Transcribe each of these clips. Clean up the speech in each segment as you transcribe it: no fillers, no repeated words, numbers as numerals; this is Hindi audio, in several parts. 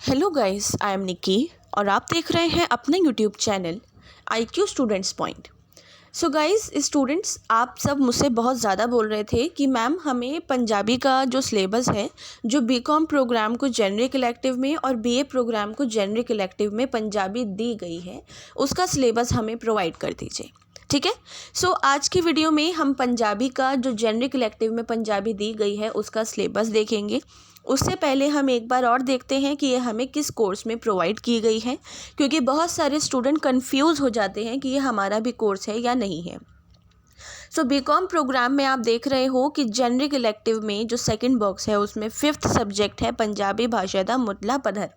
हेलो गाइस, आई एम निकी और आप देख रहे हैं अपना YouTube channel IQ students point. So guys students, आप सब मुझसे बहुत ज़्यादा बोल रहे थे कि मैम हमें पंजाबी का जो सिलेबस है, जो बीकॉम प्रोग्राम को जेनरिक इलेक्टिव में और BA प्रोग्राम को जेनरिक इलेक्टिव में पंजाबी दी गई है, उसका सिलेबस हमें प्रोवाइड कर दीजिए। ठीक है। सो आज की वीडियो में हम पंजाबी का जो जेनरिक इलेक्टिव में पंजाबी दी गई है उसका सिलेबस देखेंगे। उससे पहले हम एक बार और देखते हैं कि ये हमें किस कोर्स में प्रोवाइड की गई है, क्योंकि बहुत सारे स्टूडेंट कंफ्यूज हो जाते हैं कि ये हमारा भी कोर्स है या नहीं है। सो बीकॉम प्रोग्राम में आप देख रहे हो कि जेनरिक इलेक्टिव में जो सेकंड बॉक्स है उसमें 5th सब्जेक्ट है पंजाबी भाषा दा मुतला पधर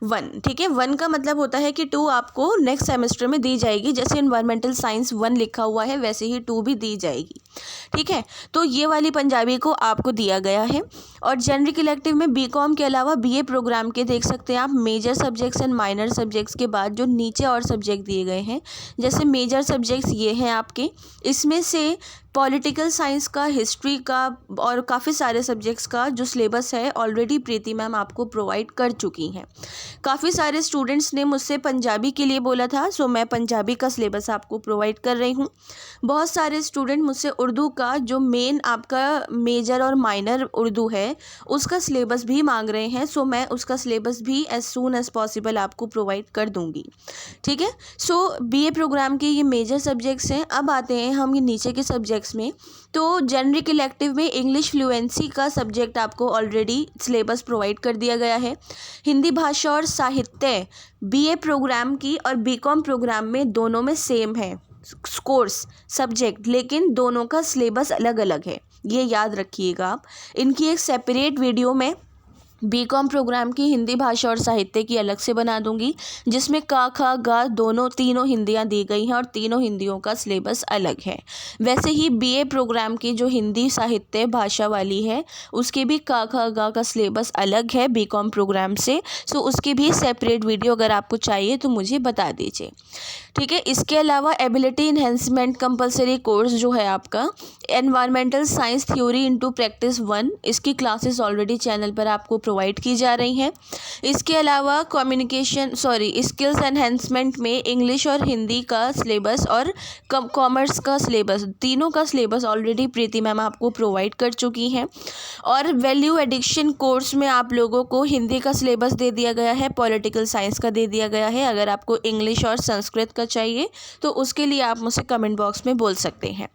1। ठीक है, 1 का मतलब होता है कि 2 आपको नेक्स्ट सेमेस्टर में दी जाएगी। जैसे इन्वायरमेंटल साइंस 1 लिखा हुआ है वैसे ही 2 भी दी जाएगी। ठीक है, तो ये वाली पंजाबी को आपको दिया गया है। और जेनरिक इलेक्टिव में बीकॉम के अलावा BA प्रोग्राम के देख सकते हैं आप major subjects and minor subjects के बाद जो नीचे और सब्जेक्ट दिए गए हैं, जैसे मेजर सब्जेक्ट्स ये हैं आपके, इसमें से पॉलिटिकल साइंस का, हिस्ट्री का और काफ़ी सारे सब्जेक्ट्स का जो सिलेबस है ऑलरेडी प्रीति मैम आपको प्रोवाइड कर चुकी हैं। काफ़ी सारे स्टूडेंट्स ने मुझसे पंजाबी के लिए बोला था, सो मैं पंजाबी का सिलेबस आपको प्रोवाइड कर रही हूँ। बहुत सारे स्टूडेंट मुझसे उर्दू का जो मेन आपका मेजर और माइनर उर्दू है उसका सिलेबस भी मांग रहे हैं, सो मैं उसका सिलेबस भी एज सून एज पॉसिबल आपको प्रोवाइड कर दूँगी। ठीक है, सो BA प्रोग्राम के ये मेजर सब्जेक्ट्स हैं। अब आते हैं हम ये नीचे के सब्जेक्ट्स में। तो जेनरिक इलेक्टिव में इंग्लिश फ्लुएंसी का सब्जेक्ट आपको ऑलरेडी सिलेबस प्रोवाइड कर दिया गया है। हिंदी भाषा और साहित्य BA प्रोग्राम की और बीकॉम प्रोग्राम में दोनों में सेम है कोर्स सब्जेक्ट, लेकिन दोनों का सिलेबस अलग अलग है, ये याद रखिएगा आप। इनकी एक सेपरेट वीडियो में बीकॉम प्रोग्राम की हिंदी भाषा और साहित्य की अलग से बना दूंगी, जिसमें का खा गा तीनों हिंदियां दी गई हैं और तीनों हिंदियों का सिलेबस अलग है। वैसे ही BA प्रोग्राम की जो हिंदी साहित्य भाषा वाली है उसके भी का खा गा का सिलेबस अलग है बीकॉम प्रोग्राम से। सो उसकी भी सेपरेट वीडियो अगर आपको चाहिए तो मुझे बता दीजिए। ठीक है, इसके अलावा एबिलिटी इन्हेंसमेंट कंपलसरी कोर्स जो है आपका environmental science theory into practice 1, इसकी क्लासेस ऑलरेडी चैनल पर आपको प्रोवाइड की जा रही हैं। इसके अलावा स्किल्स एनहेंसमेंट में इंग्लिश और हिंदी का सिलेबस और कॉमर्स का सिलेबस, तीनों का सिलेबस ऑलरेडी प्रीति मैम आपको प्रोवाइड कर चुकी हैं। और वैल्यू एडिक्शन कोर्स में आप लोगों को हिंदी का सिलेबस दे दिया गया है, पॉलिटिकल साइंस का दे दिया गया है। अगर आपको इंग्लिश और संस्कृत का चाहिए तो उसके लिए आप मुझसे कमेंट बॉक्स में बोल सकते हैं।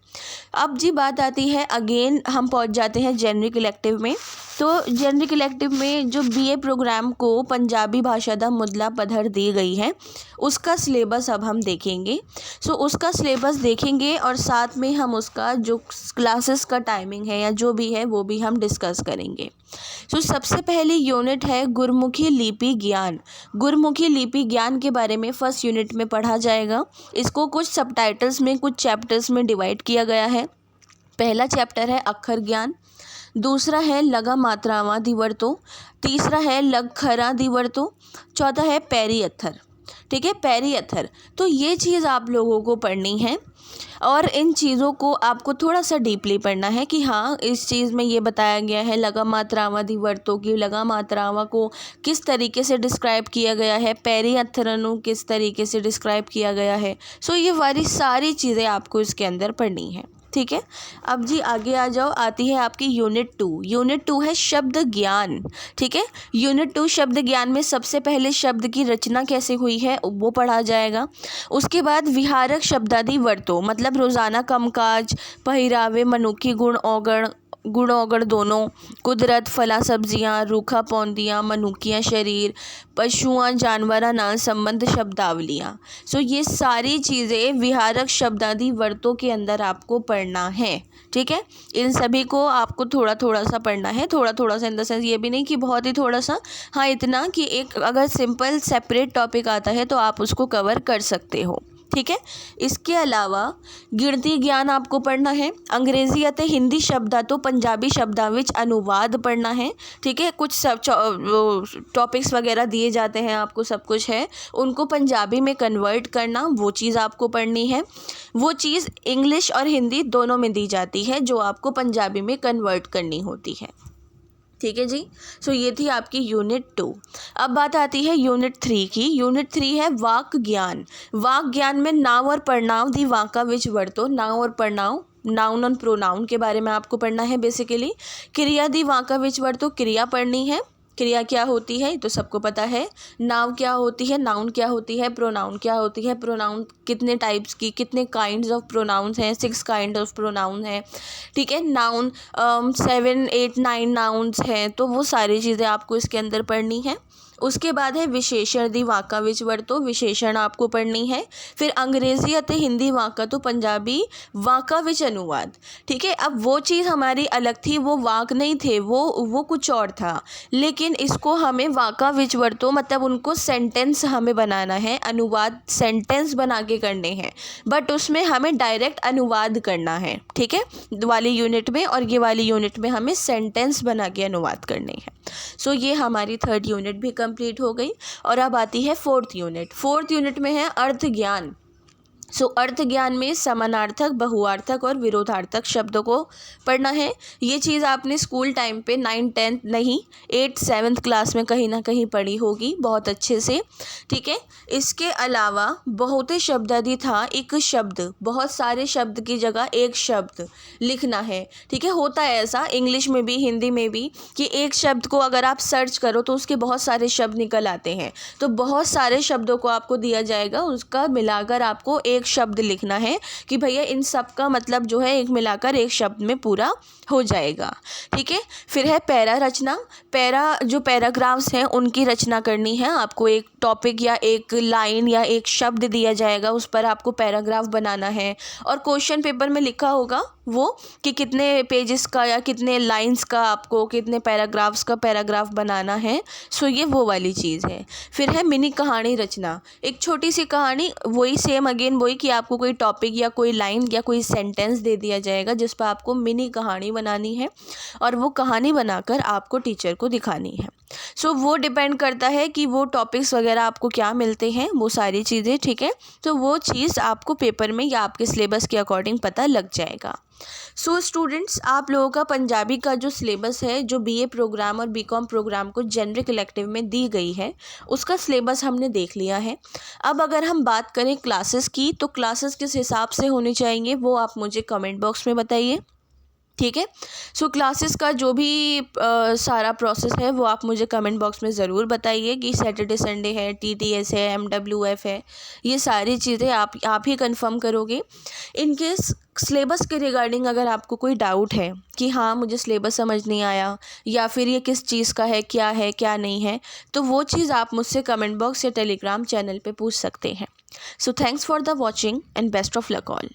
अब जी बात आती है, अगेन हम पहुंच जाते हैं जेनरिक इलेक्टिव में। तो जेनरिक इलेक्टिव में जो BA प्रोग्राम को पंजाबी भाषा दा मुतला पधर दी गई है उसका सिलेबस अब हम देखेंगे। सो उसका सिलेबस देखेंगे और साथ में हम उसका जो क्लासेस का टाइमिंग है या जो भी है वो भी हम डिस्कस करेंगे। सो सबसे पहली यूनिट है गुरमुखी लिपि ज्ञान। गुरमुखी लिपि ज्ञान के बारे में फर्स्ट यूनिट में पढ़ा जाएगा। इसको कुछ सबटाइटल्स में, कुछ चैप्टर्स में डिवाइड किया गया है। पहला चैप्टर है अक्षर ज्ञान, दूसरा है लगा मात्रावां दी वरतों, तीसरा है लग खरा दी वरतों, चौथा है पैरी अत्थर। ठीक है, पैरी अत्थर। तो ये चीज़ आप लोगों को पढ़नी है और इन चीज़ों को आपको थोड़ा सा डीपली पढ़ना है कि हाँ इस चीज़ में ये बताया गया है लगा मात्रावां दी वरतों की, लगा मात्रावां को किस तरीके से डिस्क्राइब किया गया है, पैरी अत्थरनु किस तरीके से डिस्क्राइब किया गया है। सो ये वाली सारी चीज़ें आपको इसके अंदर पढ़नी है। ठीक है, अब जी आगे आ जाओ। आती है आपकी यूनिट 2। यूनिट 2 है शब्द ज्ञान। ठीक है, यूनिट 2 शब्द ज्ञान में सबसे पहले शब्द की रचना कैसे हुई है वो पढ़ा जाएगा। उसके बाद विहारक शब्दादि वरतों मतलब रोज़ाना कामकाज, पहिरावे, मनुखी गुण औगण दोनों, कुदरत, फला सब्जियां, रूखा पौंदियां, मनुखियां शरीर, पशुआं जानवरां नाल संबंध शब्दावलियां। सो ये सारी चीज़ें विहारक शब्दादि वरतों के अंदर आपको पढ़ना है। ठीक है, इन सभी को आपको थोड़ा थोड़ा सा पढ़ना है। थोड़ा थोड़ा सा इन द सेंस ये भी नहीं कि बहुत ही थोड़ा सा, हाँ इतना कि एक अगर सिंपल सेपरेट टॉपिक आता है तो आप उसको कवर कर सकते हो। ठीक है, इसके अलावा गिणती ज्ञान आपको पढ़ना है। अंग्रेजी ਅਤੇ हिंदी शब्दा तो पंजाबी शब्दा विच अनुवाद पढ़ना है। ठीक है, कुछ सब टॉपिक्स वगैरह दिए जाते हैं आपको, सब कुछ है, उनको पंजाबी में कन्वर्ट करना, वो चीज़ आपको पढ़नी है। वो चीज़ इंग्लिश और हिंदी दोनों में दी जाती है जो आपको पंजाबी में कन्वर्ट करनी होती है। ठीक है जी। सो ये थी आपकी यूनिट 2। अब बात आती है यूनिट 3 की। यूनिट 3 है वाक ज्ञान। वाक ज्ञान में नाउन और प्रनाउन दी वाका विच वर्तो। नाउन और प्रनाउन, नाउन और प्रोनाउन के बारे में आपको पढ़ना है बेसिकली। क्रिया दी वाका विच वर्तो, क्रिया पढ़नी है। क्रिया क्या होती है तो सबको पता है। नाउन क्या होती है, नाउन क्या होती है, प्रोनाउन क्या होती है, प्रोनाउन कितने टाइप्स की, कितने काइंड्स ऑफ प्रोनाउंस हैं, 6 काइंड ऑफ प्रोनाउन है। ठीक है, नाउन 7 8 9 नाउन्स हैं, तो वो सारी चीज़ें आपको इसके अंदर पढ़नी है। उसके बाद है विशेषण दी वाका विच वर्तो, विशेषण आपको पढ़नी है। फिर अंग्रेजी अते हिंदी वाका तो पंजाबी वाका विच अनुवाद। ठीक है, अब वो चीज़ हमारी अलग थी, वो वाक नहीं थे, वो कुछ और था, लेकिन इसको हमें वाका विच वर्तो मतलब उनको सेंटेंस हमें बनाना है, अनुवाद सेंटेंस बना के करने हैं, बट उसमें हमें डायरेक्ट अनुवाद करना है। ठीक है, वाली यूनिट में और ये वाली यूनिट में हमें सेंटेंस बना के अनुवाद करने हैं। सो ये हमारी 3rd यूनिट भी कंप्लीट हो गई। और अब आती है 4th यूनिट। 4th यूनिट में है अर्थ ज्ञान। सो अर्थ ज्ञान में समानार्थक, बहुअर्थक और विरोधार्थक शब्दों को पढ़ना है। ये चीज़ आपने स्कूल टाइम पे 9 10 नहीं 8 7th क्लास में कहीं ना कहीं पढ़ी होगी बहुत अच्छे से। ठीक है, इसके अलावा बहुत शब्दादि था, एक शब्द, बहुत सारे शब्द की जगह एक शब्द लिखना है। ठीक है, होता है ऐसा इंग्लिश में भी हिंदी में भी कि एक शब्द को अगर आप सर्च करो तो उसके बहुत सारे शब्द निकल आते हैं, तो बहुत सारे शब्दों को आपको दिया जाएगा, उसका मिलाकर आपको एक शब्द लिखना है कि भैया इन सब का मतलब जो है एक मिलाकर एक शब्द में पूरा हो जाएगा। ठीक है, फिर है पैरा रचना। पैरा जो पैराग्राफ्स हैं उनकी रचना करनी है आपको। एक टॉपिक या एक लाइन या एक शब्द दिया जाएगा, उस पर आपको पैराग्राफ बनाना है, और क्वेश्चन पेपर में लिखा होगा वो कि कितने पेजेस का या कितने लाइंस का आपको कितने पैराग्राफ्स का पैराग्राफ बनाना है। सो ये वो वाली चीज़ है। फिर है मिनी कहानी रचना। एक छोटी सी कहानी, वही सेम अगेन वही कि आपको कोई टॉपिक या कोई लाइन या कोई सेंटेंस दे दिया जाएगा जिस पर आपको मिनी कहानी बनानी है, और वो कहानी बनाकर आपको टीचर को दिखानी है। सो वो डिपेंड करता है कि वो टॉपिक्स वगैरह आपको क्या मिलते हैं, वो सारी चीज़ें। ठीक है, तो वो चीज़ आपको पेपर में या आपके सिलेबस के अकॉर्डिंग पता लग जाएगा। सो स्टूडेंट्स, आप लोगों का पंजाबी का जो सिलेबस है, जो बीए प्रोग्राम और बीकॉम प्रोग्राम को जेनरिक इलेक्टिव में दी गई है, उसका सिलेबस हमने देख लिया है। अब अगर हम बात करें क्लासेस की, तो क्लासेस किस हिसाब से होनी चाहिए वो आप मुझे कमेंट बॉक्स में बताइए। ठीक है, सो क्लासेस का जो भी सारा प्रोसेस है वो आप मुझे कमेंट बॉक्स में ज़रूर बताइए कि सैटरडे संडे है, टीटीएस है, एमडब्ल्यूएफ है, ये सारी चीज़ें आप ही कंफर्म करोगे। इन केस सिलेबस के रिगार्डिंग अगर आपको कोई डाउट है कि हाँ मुझे सिलेबस समझ नहीं आया, या फिर ये किस चीज़ का है क्या नहीं है, तो वो चीज़ आप मुझसे कमेंट बॉक्स या टेलीग्राम चैनल पे पूछ सकते हैं। So thanks for the watching and best of luck all.